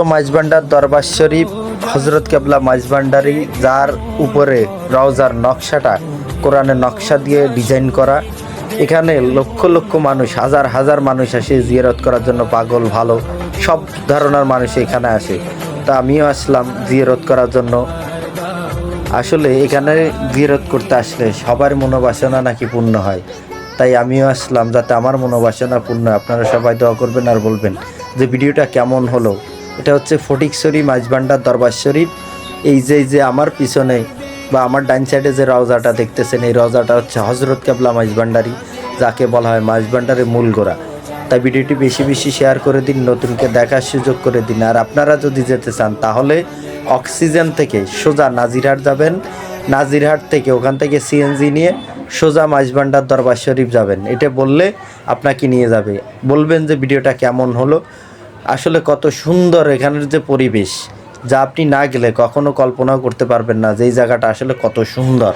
মাইজভান্ডার দরবার শরীফ হজরত কেবলা মাইজভান্ডারি, যার উপরে রওজার নকশাটা কোরআনের নকশা দিয়ে ডিজাইন করা। এখানে লক্ষ লক্ষ মানুষ, হাজার হাজার মানুষ আসে জিয়ারত করার জন্য, পাগল ভালো সব ধরনের মানুষ এখানে আসে। তা আমিও আসলাম জিয়ারত করার জন্য। আসলে এখানে জিয়ারত করতে আসলে সবার মনোবাসনা নাকি পূর্ণ হয়, তাই আমিও আসলাম যাতে আমার মনোবাসনা পূর্ণ হয়। আপনারা সবাই দোয়া করবেন আর বলবেন যে ভিডিওটা কেমন হলো। এটা হচ্ছে ফটিকছড়ি মাইজভান্ডার দরবার শরীফ। এই যে আমার পিছনে বা আমার ডাইন সাইডে যে রওজাটা দেখতেছেন, এই রওজাটা হচ্ছে হজরত কেবলা মাইজভান্ডারি, যাকে বলা হয় মাইজভান্ডারের মূল গোড়া। তাই ভিডিওটি বেশি বেশি শেয়ার করে দিন, নতুনকে দেখার সুযোগ করে দিন। আর আপনারা যদি যেতে চান তাহলে অক্সিজেন থেকে সোজা নাজিরহাট যাবেন, নাজিরহাট থেকে ওখান থেকে সিএনজি নিয়ে সোজা মাইজভান্ডার দরবার শরীফ যাবেন। এটা বললে আপনাকে নিয়ে যাবে। বলবেন যে ভিডিওটা কেমন হলো। আসলে কত সুন্দর এখানের যে পরিবেশ, যা আপনি না গেলে কখনো কল্পনাও করতে পারবেন না যে এই জায়গাটা আসলে কত সুন্দর।